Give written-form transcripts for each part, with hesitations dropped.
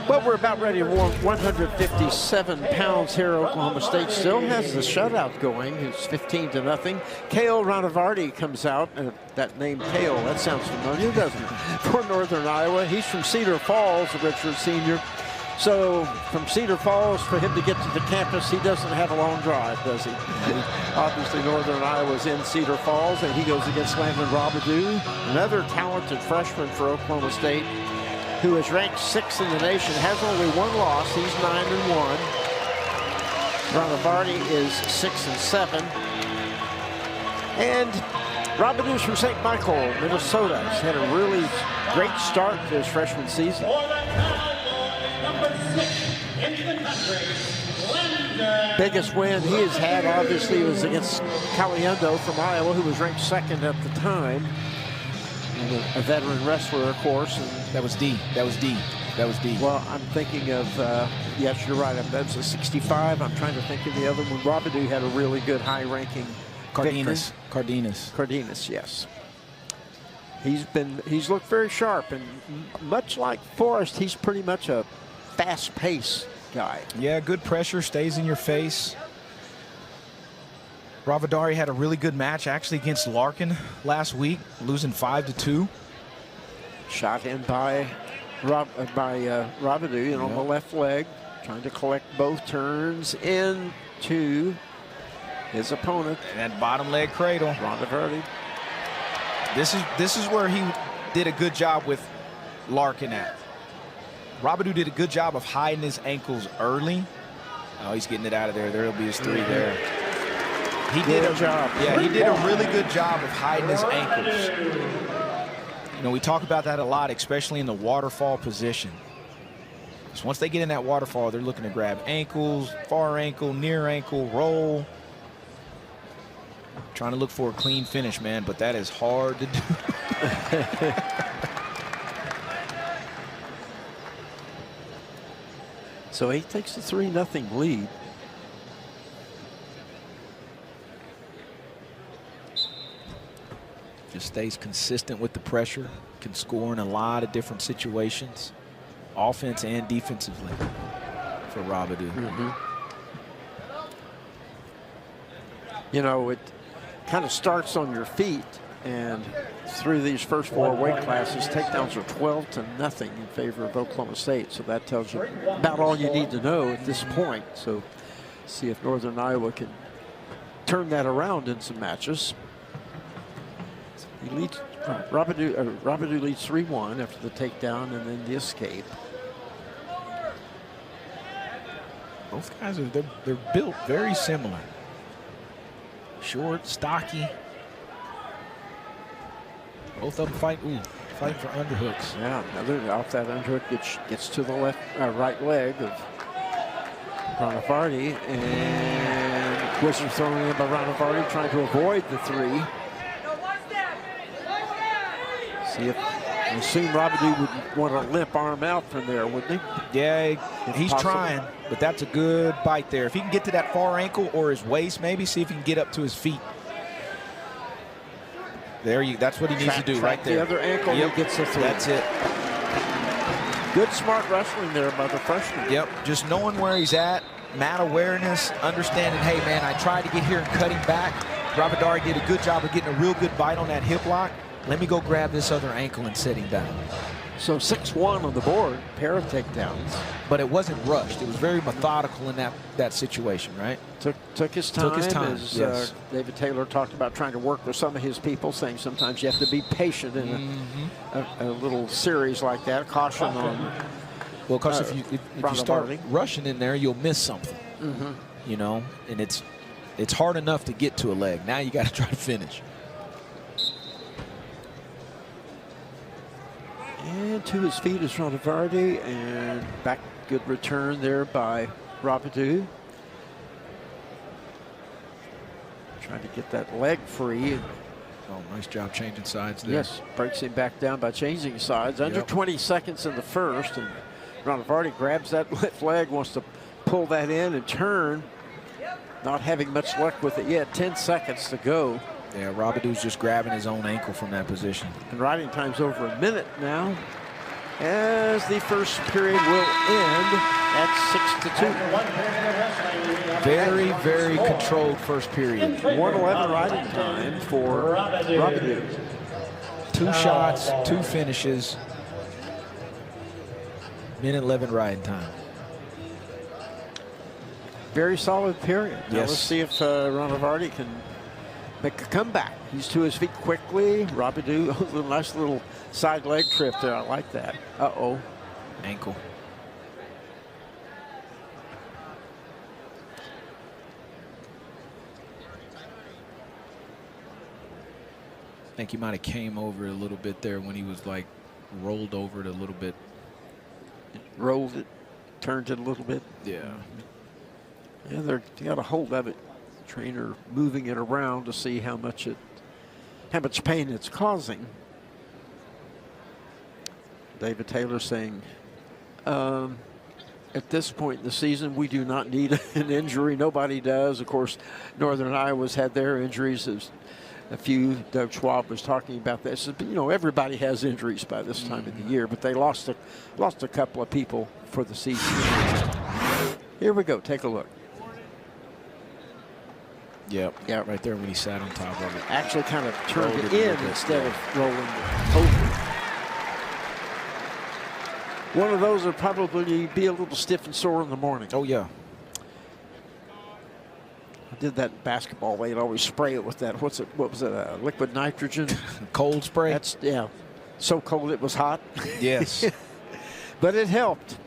Well, we're about ready to warm 157 pounds here. Oklahoma State still has the shutout going. It's 15-0. Cael Rahnavardi comes out. That name Cael, that sounds familiar, doesn't it? For Northern Iowa. He's from Cedar Falls, Richard Sr. So from Cedar Falls, for him to get to the campus, he doesn't have a long drive, does he? Obviously, Northern Iowa's in Cedar Falls, and he goes against Landon Robideau, another talented freshman for Oklahoma State, who is ranked 6th in the nation, has only one loss. He's 9-1. Rahnavardi is 6-7. And Robideau's from St. Michael, Minnesota. He's had a really great start to his freshman season. Biggest win he has had, obviously, was against Cael from Iowa, who was ranked 2nd at the time. And a veteran wrestler, of course. And that was D. Well, I'm thinking of, yes, you're right. That was a 65. I'm trying to think of the other one. Robideau had a really good high-ranking Cardenas, yes. He's looked very sharp, and much like Forrest, he's pretty much a fast-paced guy. Yeah, good pressure, stays in your face. Rahnavardi had a really good match actually against Larkin last week, losing 5-2. Shot in by Robideau, on the left leg, trying to collect both turns into his opponent. And that bottom leg cradle. Rahnavardi. This is where he did a good job with Larkin at. Robideau did a good job of hiding his ankles early. Oh, he's getting it out of there. There'll be his 3 there. He did a job. Yeah, he did a really good job of hiding his ankles. We talk about that a lot, especially in the waterfall position. So once they get in that waterfall, they're looking to grab ankles, far ankle, near ankle, roll. Trying to look for a clean finish, man, but that is hard to do. So he takes the 3-0 lead. Just stays consistent with the pressure, can score in a lot of different situations, offense and defensively for Robideau. It kind of starts on your feet, and through these first 4 weight classes, takedowns are 12-0 in favor of Oklahoma State. So that tells you about all you need to know at this point. So see if Northern Iowa can turn that around in some matches. He leads, Robideau leads 3-1 after the takedown and then the escape. Both guys they're built very similar. Short, stocky. Both of them fighting for underhooks. Yeah, another off that underhook gets to the right leg of Rahnavardi, and Wizard throwing in by Rahnavardi, trying to avoid the 3. See if I assume Robideau would want to limp arm out from there, wouldn't he? Yeah, he's trying, but that's a good bite there. If he can get to that far ankle or his waist, maybe see if he can get up to his feet. That's what he needs to do right there. The other ankle, he gets the 3. That's it. Good smart wrestling there by the freshman. Yep, just knowing where he's at, mat awareness, understanding, hey man, I tried to get here and cut him back. Rahnavardi did a good job of getting a real good bite on that hip lock. Let me go grab this other ankle and set him down. So 6-1 on the board, pair of takedowns. But it wasn't rushed. It was very methodical in that situation, right? Took his time. As yes. David Taylor talked about trying to work with some of his people, saying sometimes you have to be patient in a little series like that. Caution on. Well, because if you start rushing in there, you'll miss something. And it's hard enough to get to a leg. Now you got to try to finish. And to his feet is Rahnavardi, and back, good return there by Robideau. Trying to get that leg free. Oh, nice job changing sides there. Yes, breaks him back down by changing sides. Under 20 seconds in the first, and Rahnavardi grabs that left leg, wants to pull that in and turn. Not having much luck with it yet. 10 seconds to go. Yeah, Robideau's just grabbing his own ankle from that position. And riding time's over a minute now. as the first period will end at 6-2. Very, very controlled first period. 1:11 riding time for Robideau. 2 shots, 2 finishes. Minute 11 riding time. Very solid period. Now Yes. let's see if Rahnavardi can make a comeback. He's to his feet quickly. Robideau, a nice little side leg trip there. I like that. Uh-oh. Ankle. I think he might have came over a little bit there when he was like rolled over it a little bit. Rolled it, turned it a little bit. Yeah. Yeah, they got a hold of it. Trainer moving it around to see how much pain it's causing. David Taylor saying, at this point in the season, we do not need an injury. Nobody does. Of course, Northern Iowa's had their injuries. There's a few. Doug Schwab was talking about this. You know, everybody has injuries by this time of the year, but they lost a couple of people for the season. Here we go. Take a look. Yep. Yeah, right there when he sat on top of it. Actually kind of turned it in instead of rolling it over. One of those would probably be a little stiff and sore in the morning. Oh, yeah. I did that in basketball. They'd always spray it with that. What was it? Liquid nitrogen? Cold spray? That's, yeah. So cold it was hot. Yes. But it helped.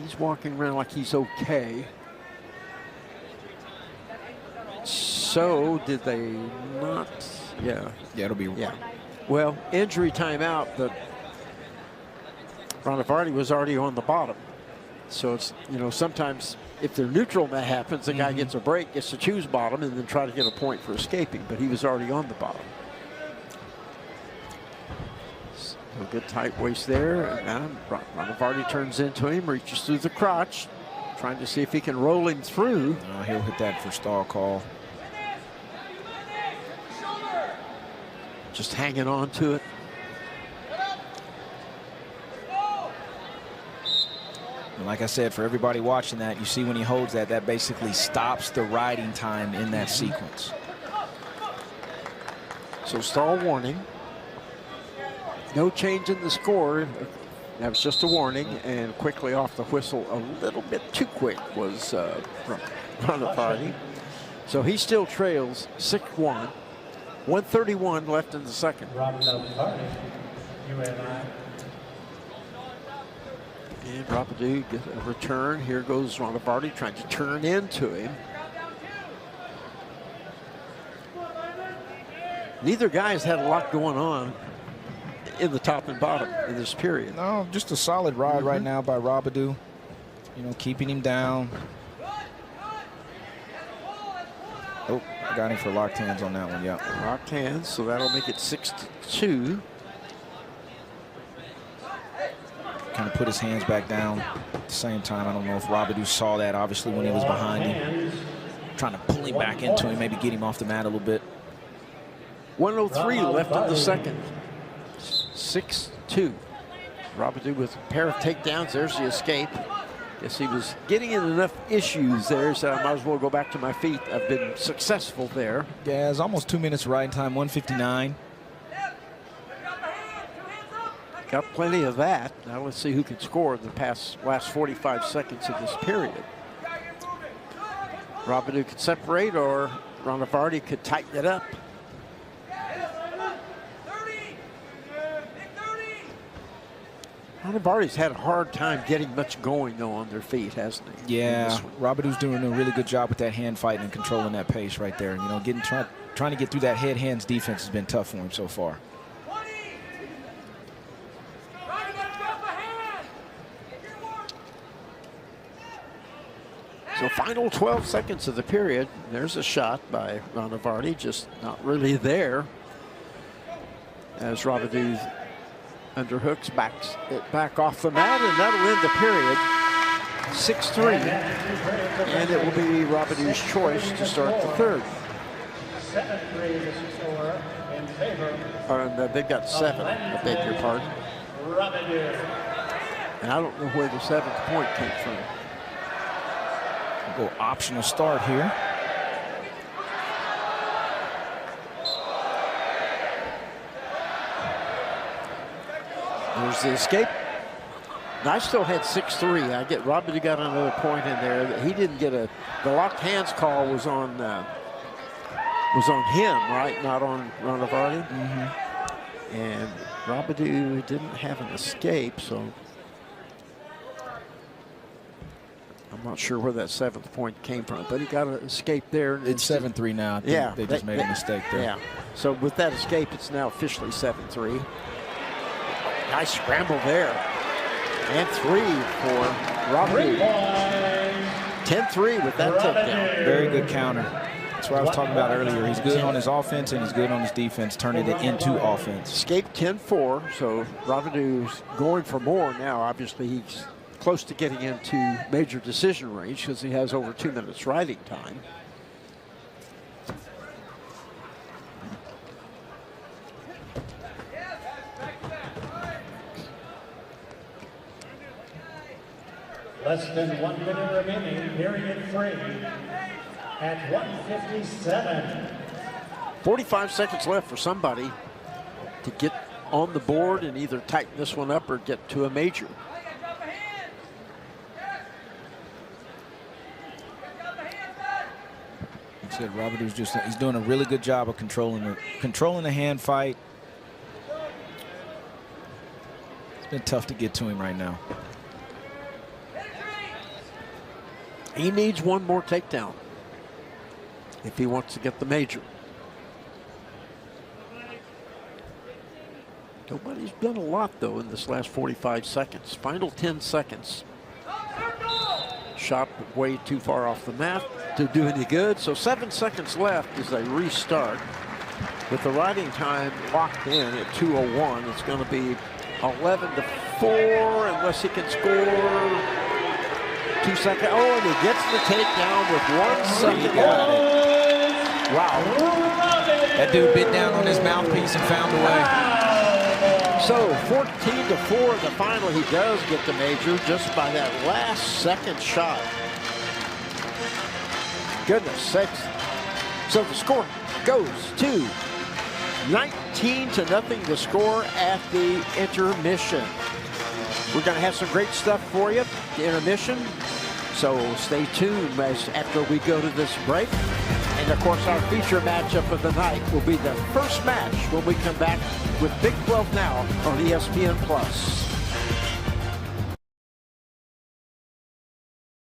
He's walking around like he's okay. So did they not? Yeah. Yeah, it'll be. Yeah. Well, injury timeout, but Rahnavardi was already on the bottom. So it's, you know, sometimes if they're neutral and that happens, the guy gets a break, gets to choose bottom, and then try to get a point for escaping. But he was already on the bottom. A good tight waist there. And Rahnavardi turns into him, reaches through the crotch, trying to see if he can roll him through. He'll hit that for stall call. Just hanging on to it. And like I said, for everybody watching that, you see when he holds that, that basically stops the riding time in that sequence. So stall warning. No change in the score. That was just a warning, and quickly off the whistle, a little bit too quick was Rahnavardi. So he still trails 6-1. 1:31 left in the second. And Robideau gets a return. Here goes Rahnavardi trying to turn into him. Neither guy's had a lot going on in the top and bottom in this period. No, just a solid ride right now by Robideau. You know, keeping him down. Oh, got him for locked hands on that one, yeah. Locked hands, so that'll make it 6-2. Kind of put his hands back down at the same time. I don't know if Robideau saw that, obviously, when he was behind him. Trying to pull him back into him, maybe get him off the mat a little bit. 1:03 left in the second. 6-2. Robideau with a pair of takedowns. There's the escape. Guess he was getting in enough issues there, so I might as well go back to my feet. I've been successful there. Yeah, it's almost 2 minutes riding time, 1:59. Got plenty of that. Now let's see who can score in the last 45 seconds of this period. Robideau could separate, or Rahnavardi could tighten it up. Rahnavardi's had a hard time getting much going, though, on their feet, hasn't he? Yeah, Robideau's doing a really good job with that hand fighting and controlling that pace right there. You know, trying to get through that head-hands defense has been tough for him so far. So final 12 seconds of the period. There's a shot by Rahnavardi, just not really there. As Robideau underhooks, backs it back off the mat, and that'll end the period. 6-3. And it will be Robideau's choice to start the third. 7-3 is the score in favor. They've got 7, I beg your pardon. Robideau. And I don't know where the 7th point came from. We'll go optional start here. There's the escape. And I still had 6-3. I get Robideau got another point in there that he didn't get a. The locked hands call was on him, right? Not on Rahnavardi. And Robideau didn't have an escape, so I'm not sure where that 7th point came from. But he got an escape there. It's 7-3 now. I think they just made a mistake there. Yeah. So with that escape, it's now officially 7-3. Nice scramble there. And 3 for Robideau. 10-3 with that takedown. Very good counter. That's what I was talking about earlier. He's good on his offense and he's good on his defense, turning it into offense. Escape 10-4, so Robideau's going for more now. Obviously, he's close to getting into major decision range because he has over 2 minutes riding time. Less than 1 minute remaining, period 3 at 1:57. 45 seconds left for somebody to get on the board and either tighten this one up or get to a major. Like I said, Robideau's he's doing a really good job of controlling the hand fight. It's been tough to get to him right now. He needs one more takedown if he wants to get the major. Nobody's done a lot, though, in this last 45 seconds. Final 10 seconds. Shot way too far off the mat to do any good. So 7 seconds left as they restart. With the riding time locked in at 2:01, it's going to be 11-4 unless he can score. 2 seconds. Oh, and he gets the takedown with 1 second left. Wow. That dude bit down on his mouthpiece and found a way. So 14-4 in the final. He does get the major just by that last second shot. Goodness sakes. So the score goes to 19-0, the score at the intermission. We're going to have some great stuff for you, the intermission. So stay tuned after we go to this break. And of course, our feature matchup of the night will be the first match when we come back with Big 12 Now on ESPN+.